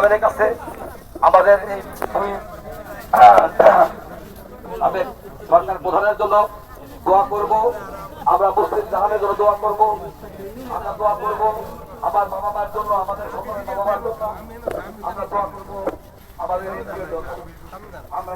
চেয়ারম্যানের কাছে আমাদের এই সরকার প্রধানের জন্য দোয়া করব, আমরা মুসলিম জাহানের জন্য দোয়া করব, আমরা দোয়া করব আমার বাবা মার জন্য, আমাদের সকলের বাবা মার জন্য আমরা দোয়া করব, আমাদের আমরা